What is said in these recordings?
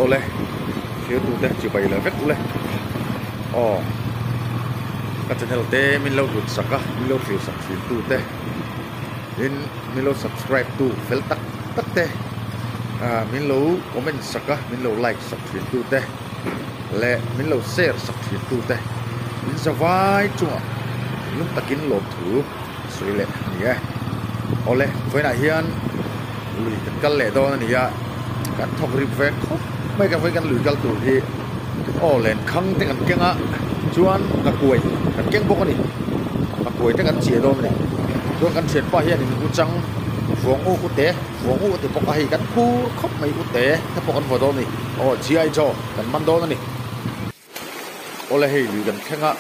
ole thiếu tu te chỉ bay là vét ole các channel te min lâu rút saka min lâu thiếu sạc phim tu te min lâu subscribe tu fel tak te min lâu comment saka min lâu like sạc phim tu te le min lâu share sạc phim tu te min zawai chunga lung takin lop thu sui le nia ole với na hian lui kan le do nia kan thok ri ve khop mai ka với kan lui kal tu hi len khang te kan kenga chuan ka kuai kan keng bok ani ka kuai te kan chia do ni chuan kan chen pa hian in u chang vuông u te bok a hi kan khu khop mai u te ta pok kan vo do ni chi ai cho kan man do ni ole hei lui kan khenga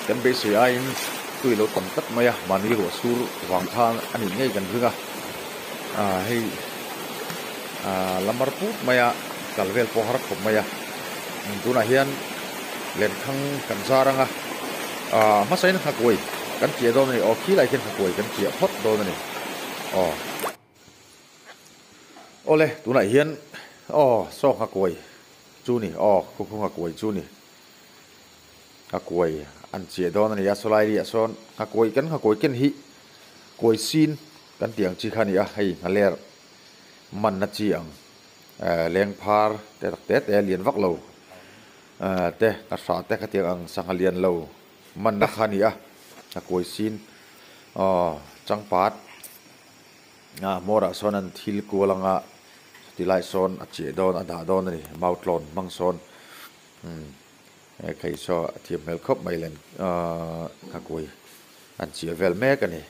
kan be se ai tui lo tam tat maya mani ro sur wang thang ani ngei kan ringa hei lamar put maya kalvel pohar khop maya tuna hian len khang kan zaranga ma sain kha koi kan chia do ni khi lai ken kha koi kan chia phot do ni ole tuna hian so kha koi chu ni khu kha koi chu ni kha koi an chia do ni ya solai ri son kha koi ken hi koi sin kan tiang chi khani a hei ngaler man na chi ang leng phar te lian vak lo te ka sa te ka tiang ang sangalian lo man na khani a ka koi sin changpat mora son an thil kulanga tilai son a che don ada don ni mautlon mang son kai so thiam mel khop mai len ka koi an chia vel me ka ni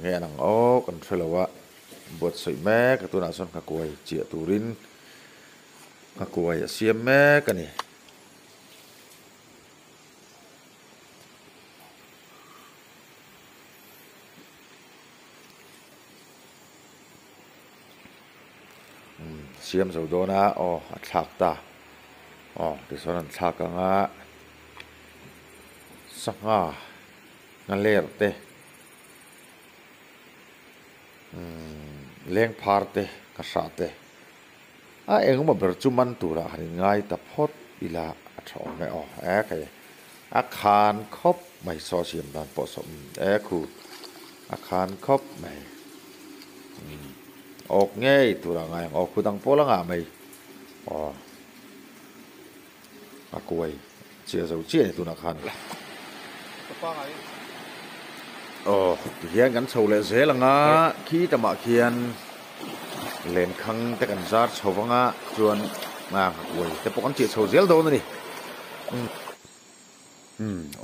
nghe nang kan thelawa bot soi me ka tuna son ka koi chia turin ka koi siam me ka ni siam zo do na thak ta ti son an thak anga sanga ngaler te leng phar te ka sa te engma ber chuman tura hani ngai ta phot ila atho me kai khan khop mai so siam dan po som khu khan khop mai ok nghe tura ngai khu dang pola nga mai kuai chia zo chia ni tuna khan hian kan chho le zelanga khi tama khian len khang te kan zar chhowanga chuan kuai te pok an chi chho zel do ni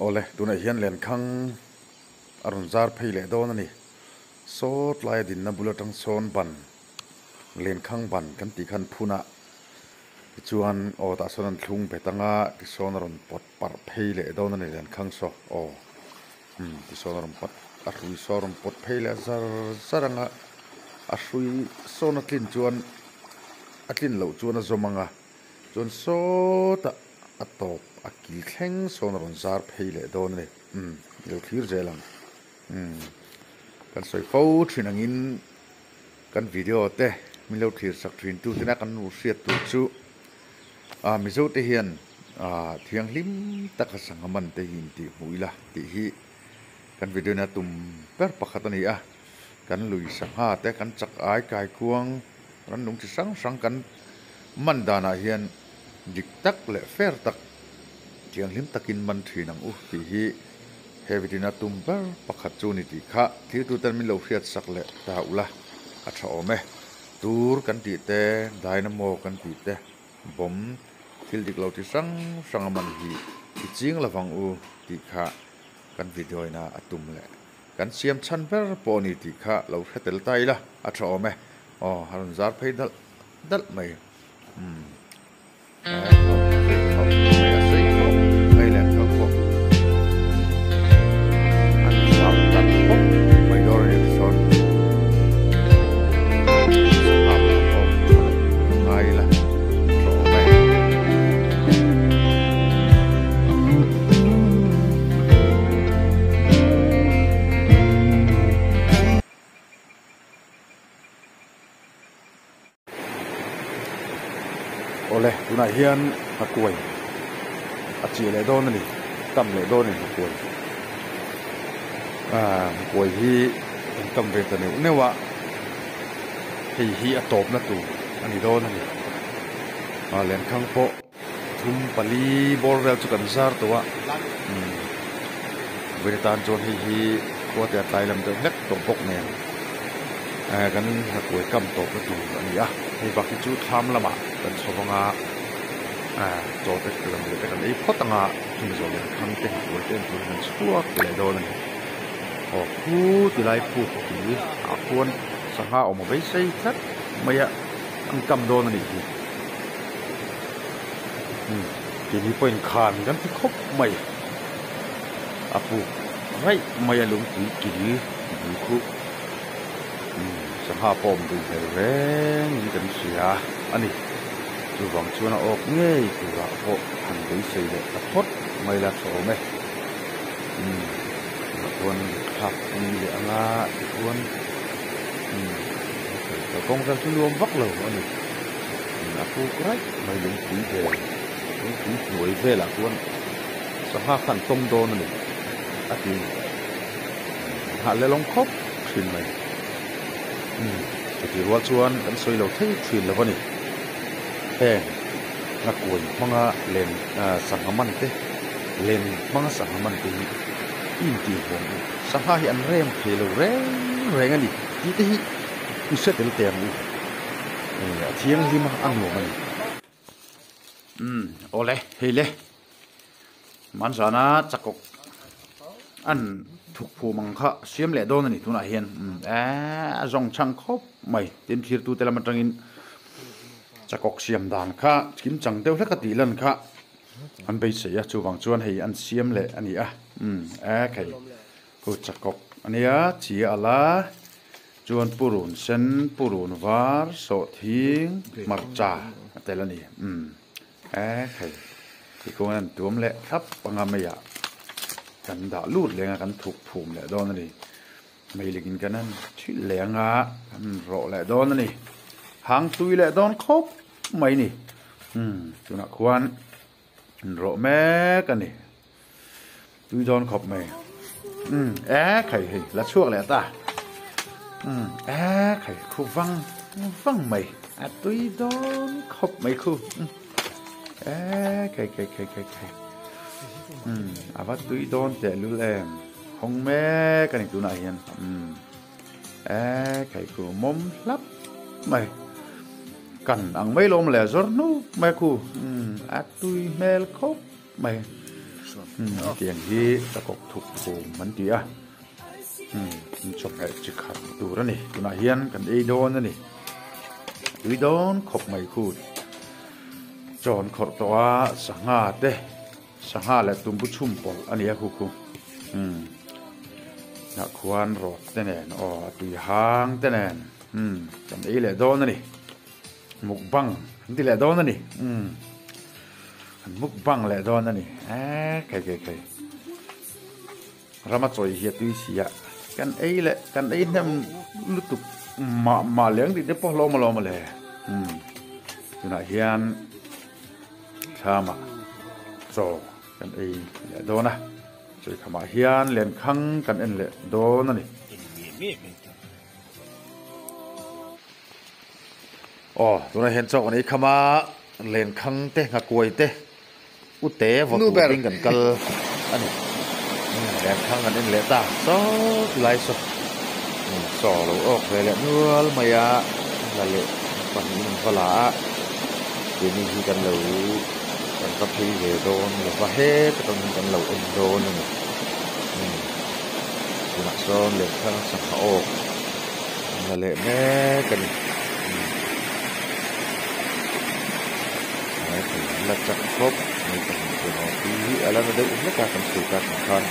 ole tuna hian len khang arun zar phei le do ni sot lai din na bulatang son ban len khang ban kan ti khan phuna chuan ta sonan thlung betanga ti sonaron pot par phei le do ni len khang so ti sonaron pot arui soron pot phei le zaranga arui sonatlin chuan atlin lo chuan azomanga chuan so ta atop akil thleng sonaron zar phei le do ni lo thlir zelang kan soi fo thinangin kan video te min lo thlir sak thin tu tina kan nu riat tu chu mizo te hian thiang lim taka sangaman te hin ti huila ti hi kan video na tum per pakhat ani kan lui sangha te kan chak ai kai kuang ran nung chi sang kan mandana hian dik tak le fer tak thiang lim takin man thinang ti hi hevidina tum per pakhat chu ni ti kha thi tu tan min lo riat sak le ta ula atha ome tur kan ti te dynamo kan ti te bom thil dik lo ti sang man hi ti ching lawang ti kha kan video na atum le kan siam chan per poni ti kha lo hetel tai la atha ome harun zar phei dal mai tu na hian a kuai a chi le don ni tam le don ni kuai kuai hi tam ve ta ne wa hi a top na tu ani don ni ma len khang po thum pali bor rel chu kan zar to wa về tan chôn hi qua tiệt tay làm được hết tổng bốc nèกันหวยกำตกก็ถูกอันนี้อ่ะให้บักที่จูทำละมาเป็นสองงาโจทย์เป็นลำเลียงกันไอ้พอตั้งอ่ะที่มีส่วนเรื่องทำเป็นหวยเป็นตัวนั้นชั่วเลยโดนโอ้พูดที่ไรพูดถึงควรสังหาออกมาไว้ใช้ทัดไม่อ่ะอันกำโดนนั่นอีกทีนี้เป็นขานกันที่ครบไม่อาปูไรไม่ลงถือกี่หรือคู่สภาพปมดูแรงกันเสียอันนี้จู่วังชวนออกง่ายตัวพวกหันไปใส่เลยตะพดไม่ละโฉมไหมควรขับมีเหลือละควรแต่กองทัพรวมวักเหล่าอันนี้อาปูไรไม่ลงถือเลยลงถือหวยเวละควรสภาพขันต้มโดนนี่อาทิตย์หาเลยลงครบขึ้นไหมอาทิตย์วัวชวนกันสวยเราที่ขึ้นแล้ววะนี่นักวยมังเล่นสังหมันเตเล่นมังสังหมันเตอินตีหงสังหาอันเริ่มเพลแรงอันนี้ที่ที่เสด็จเต็มเที่ยงริมอังหลวงมันโอเล่เฮ้ยเล่มันสานะจักกอันถูกผู้มังคะเสียมเละโดนนี่ทุนอาเฮียนจงช่างครบไม่เต็มที่ตัวแต่ละมันจังอินจักกเสียมด่านค่ะกิมจังเดียวแล้วก็ตีลันค่ะอันไปเสียจูวังจวนให้อันเสียมเละอันนี้ใครกูจักกอันนี้จีอะไรจวนปูรุนเซนปูรุนวาร์โสทิงมักจ่าแต่ละนี่ใครที่กูนั่นตัวมันเละครับปังงามไม่อยากกันด่าลูดเลยกันถูกภูมิแหละโดนนี่ไม่เลิกินกันนั่นชื่อแหลงโรแหละโดนนี่หางตุยแหละโดนครบไม่นี่จุนักควรโรแม่กันนี่ตุยโดนครบไหมไข่ละช่วงแหละตาไข่คู่ฟังไหมตุยโดนครบไหมคู่ไข่อาวัตตุยโดนแต่รู้แลมของแม่กันอีกตัวไหนยันไข่กูมุมลับไม่กันอังไม่ลมแหละจนนู้ไม่กูตุยเมลคบไม่เตียงที่ตะกกถูกผูมันดีชอบไอ้จิขัดตัวนั่นนี่ตัวไหนยันกันไอโดนนั่นนี่ตุยโดนคบไม่กูจอนขดตัวสังหารเด้สังหารและตุ้มบุชุ่มปออันนี้คู่นักควานรอดแต่แน่นตุยหางแต่แน่นกันไอแหละโดนนั่นนี่มุกบังที่แหละโดนนั่นนี่มุกบังแหละโดนนั่นนี่ใครเรามาจ่อยเหี้ยตุยเสียกันไอแหละกันไอเนี่ยลุตุมาเลี้ยงดิเดี๋ยวพอลงมาเลยอยู่ไหนเฮียนชามาโจกันไอแหละโดนนะจ่อยขมาเฮียนเลี้ยงคังกันเอ็นแหละโดนนั่นนี่ตัวนั้นเห็นจอกอันนี้ขมาเล่นคังเตะงักกวยเตะอุเตะวอตัวปิ้งกันกันอันนี้เล่นคังกันเองเละตาซอไล่ซอเราออกเลยแหละนัวมายาละเละปันมันพลาเดี๋ยวนี้กันเหลวกันกับพี่เฮโดนหรือว่าเฮกันเหลวอินโดนนี่ตัวนักซ้อนเล่นคังสังขออกละเละแม่กันละจักครบในการเป็นที่อะไรมาดูไม่การทำสื่อการสำคัญ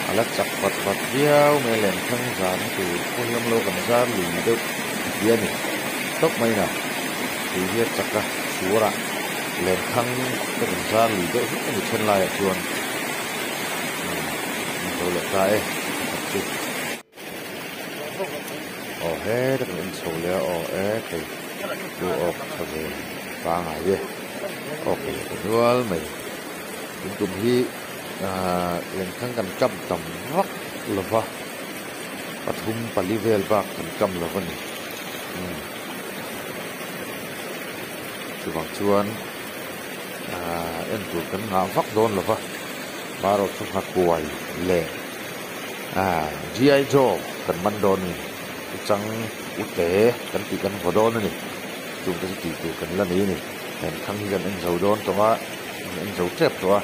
อะไรจักปัดเดียวไม่เล่นทั้งสามคือคนลำโลกันซาหลีดูเดียนี่ตบไม่หนักคือเรียกจักระชัวระเล่นทั้งกันซาหลีดูไม่เช่นไรชวนตัวเล็กใจจุดเฮ้แต่เป็นโซเลียคือดูออกทะเลฟังหายเย ok dual mai tum hi len khang kan kam tam rak lova pathum palivel bak kan kam lova ni chuwang chuan en tu kan nga vak don lova baro chu ha kuai le gi joe kan man don ni chang ute kan ti kan vodon ni chung ka ti tu kan la ni ni kan khang hi kan en zo don to wa en zo trep to wa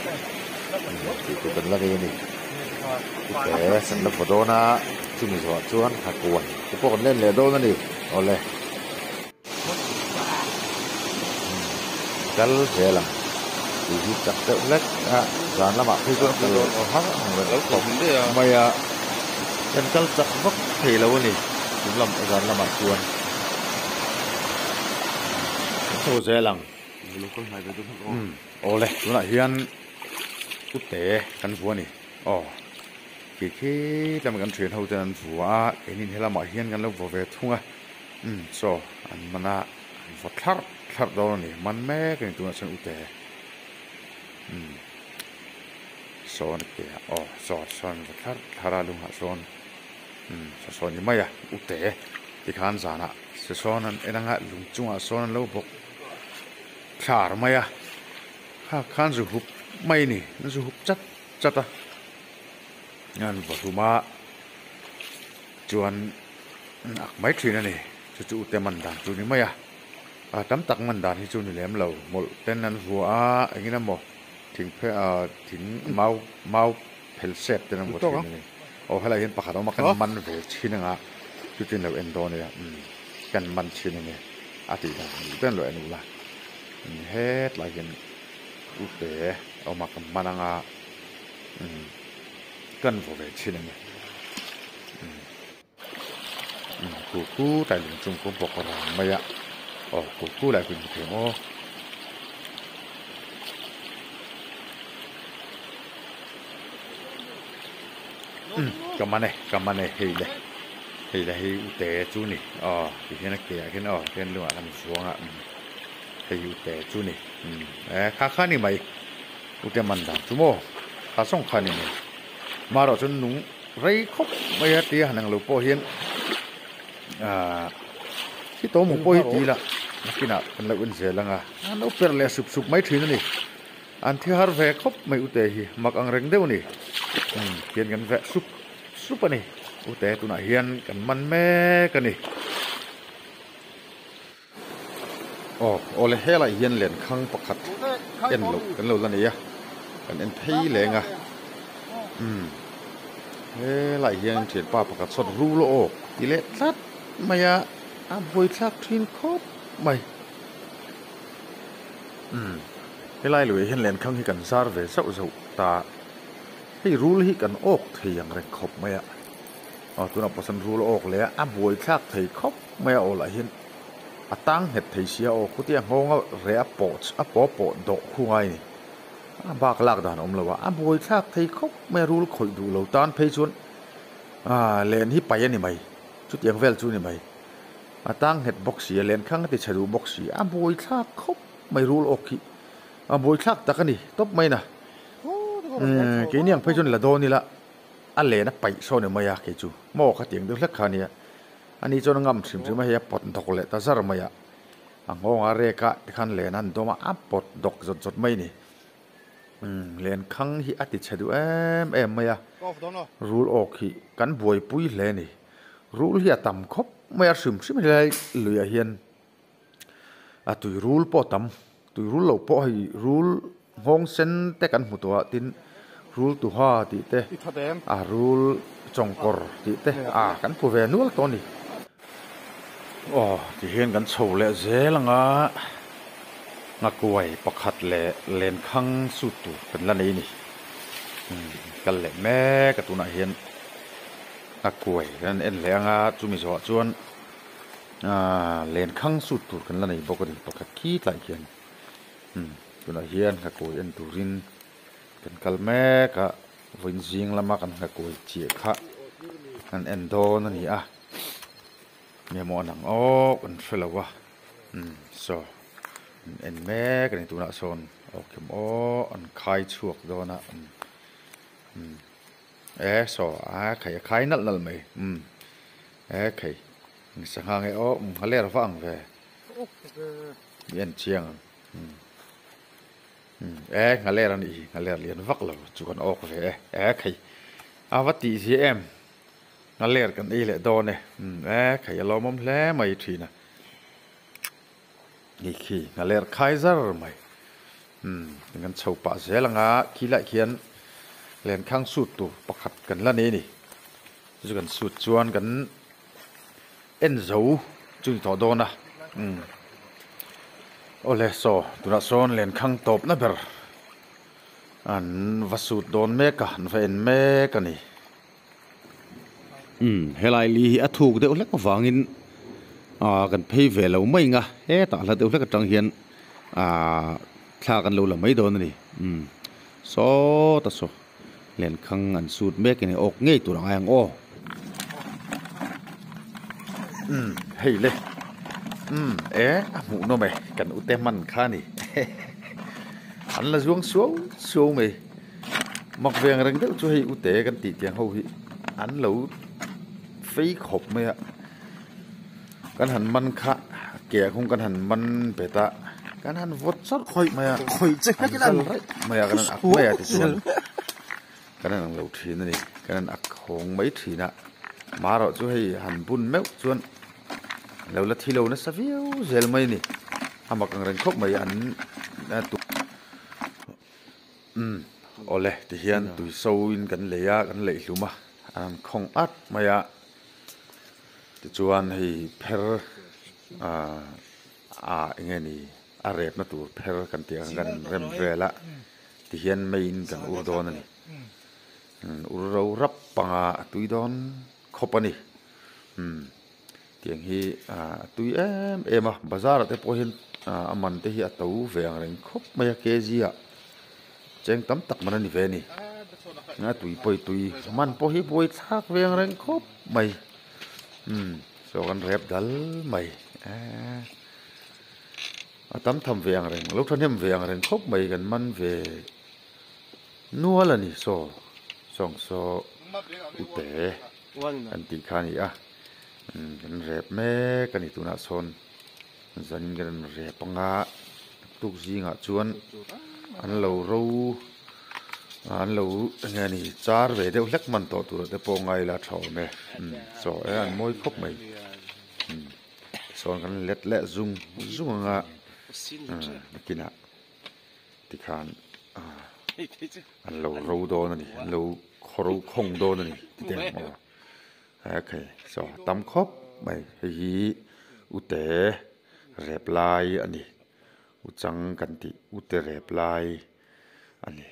ti tu kan la ni ni ute san la vodona chu mi zo chuan ha kuai ko ko len le don ni ole kal vela thì chặt tự lách dàn là bạn khi có từ hắc người đấu cổng mày chân cắt chặt vấp thì lâu nè đúng là dàn là bạn chuồn số dễ lằng ô này nó lại hiền quốc tế căn phố nè khi làm cái chuyện hậu chân phố cái này là mọi hiền căn lâu về thung so anh mana vật thắt đó nè man mẹ cái tụi nó sang quốc tế son kia son thara lung ha son son ni maya ute ti khan zana se son an enanga lung chunga son lo bok thar maya ha khan zu hup mai ni zu hup chata ngan bahuma chuan ak mai thina ni chu ute man dan chu ni maya tam tak man dan hi chu ni lem lo mol ten an vua engina mo thỉnh mau phèn xếp tên là một chuyện này, hay là hiện bạc đó mà cần man về chín nga, chú tin là endo này, cần man chín này, thì là tên là endo là, hết là hiện quốc tế, mà cần man nga, cần về chín này, cú tại lĩnh trung cũng bọc ra mày ạ, cú lại cũng thế mà. Cầm anh này hay ute chú nè thì cái này cái luôn làm xuống à hay ute chú nè khá nè mày ute mình làm chú mô khá xong khá nè mày mà rồi chân núng rây khóc mấy hạt tía hàng lục po hiên khi tổ một po hiên tí là cái nào cần lại vấn đề là nó phải là sụp mấy thứ nữa nè anh thì har về khóc mấy ute hi mặc ăn rừng đâu nè hiền gần vẽ súp này ute tụi này hiền cần man mê cái này ole he lại hiền liền khăng bạc khát en lâu là này cần en thấy liền he lại hiền chuyện bạc khát sốt ru lo tỷ lệ thắt mày bồi thắt thiên khóc mày he lại lười hiền liền khăng thì cần sar về sậu taให้รู้ที่กันออกที่อย่างไรครบไหมตัวนับประสันรู้แล้วออกเลยบวยคลากที่ครบไม่เอาละเห็นตั้งเหตุที่เสียออกคุณที่ยังงงเรียปอดดอกคู่ไงบากลากด่านเลยว่าบวยคลากที่ครบไม่รู้คอยดูเราตอนเพย์ชวนเลนที่ไปนี่ไหมจุดยังเวลจุดนี่ไหมตั้งเหตุบ็อกซี่เลนข้างที่จะดูบ็อกซี่บวยคลากครบไม่รู้ออกที่บวยคลากตะกันนี่ตบไหมนะcái niang phải chun là đô ni la anh lẽ nó bảy số này mày cái chú mò cái tiếng được lắc khá nia anh ấy cho nó ngâm xìm xìm mày bọt độc lẽ ta ra mày ngon à rê cả khăn lẽ năn đô mà bọt độc giật mày nè lẽn khăng hi ati chadu em mày rule ok hi kan buổi pui lẽ nè rule hi tam khop mày xìm xìm lại lười hiền tùy rule po tam tùy rule lâu po hi rule hong sen te kan mutua tin rule tu ha ti te rule chongkor ti te kan pu ve nual to ni ti hian kan chho le zelanga ngakuai pakhat le len khang su tu kan la nei ni kal le me ka tu na hian ngakuai kan en lenga chumi zo chuan len khang su tu kan la nei bokari pakhat ki tlai hian tụi nó hiền các cô yên tụ rin cần calme cả vinh riêng lắm mà cần các cô chia khá cần endo nó nhỉ nghe món nặng cần phải là quá so en me kan tu na son okem o an khai chuak do na so khai nal mai khai sang hang e o haler wang ve yen chiang haler an i haler lian vak lo chu kan ok ve khai awati si em haler kan i le do ne khai lo mom hle mai thinaนี่ขี้งาเลร์ไคเซอร์ไหมงั้นชาวป่าเสลงาขี้ละเขียนเล่นข้างสุดตัวประคับกันละนี่จุกันสุดชวนกันเอ็นซูจุยต่อโดนนะโอเลโซตัวนั้นโซนเล่นข้างตบนะเบอร์อันวัสุดโดนเมกันเฟนเมกันนี่เฮลัยลีอะถูกเดี๋ยวเล็กมาฟังอินกันเพย์เวลาไม่งะแต่ละเดี๋ยวเล็กจังเฮียนคลากันเราละไม่โดนนี่โซตัดโซเล่นข้างอันสูดเมกันนี่ออกง่ายตัวละไงโอ้เฮ้ยเลยหมูโนไหมกันอุเตมันข้านี่อันละช่วงไหมมักเวียงเรื่องเดียวช่วยอุเตกันตีเตียงเขาหิอันเราฟีขบไหมอะกันหันมันคะเกี่ยคงกันหันมันเปตะกันหันวดซอดคอยมาคอยเจ๊กันนั่นมากันนั่นอักไม่ติดส่วนกันนั่นเราทีนั่นนี่กันนั่นอักคงไม่ทีน่ะมาเราช่วยหันบุญแมวส่วนเราละทีเราเนี่ยสักวิวเซลไม่นี่ทำมากันเรื่องครบไม่อันตุโอเล่ที่เฮียนตุยโซอินกันเลยกันเลยหรือมาอันคงอัดไม่อะจวนให้เพลอย่างนี้อาเรบนะตัวเพลกันเตียงกันเริ่มเรละที่เห็นไม่อินกันอุดรนี่เรารับปังตุยดอนคบนี่เตียงฮีตุยเอ็มบาซาร์แต่พอเห็นมันที่ฮีตัวเวียงเร่งคบไม่เกจีอ่ะเจงตั้มตักมันนี่เวนี่ตุยปอยตุยมันพอฮีปอยชักเวียงเร่งคบไม่soกันเรียบดัลไม่ตั้มทำเวียงเร่งลูกท่านเห็นเวียงเร่งครบไม่กันมันเวนัวละนี่ส่งอุเตอันตีขานี่กันเรียบแม่กันนี่ตัวน่ะโซนจันกันเรียบปังอาตุกจีงะชวนอันเราไงนี่จาร์เวเดียวเล็กมันต่อตัวแต่ปองไงละเท่าไหมอันมวยครบไหมสอนกันเล็ดและซุ่งอ่ะกินอ่ะที่ขานอันเราโดนนี่เราคงโดนนี่ที่เดียวโอเคตั้มครบไหมฮีอุเตเรียบลายอันนี้อุจังกันติอุเตเรียบลายอันนี้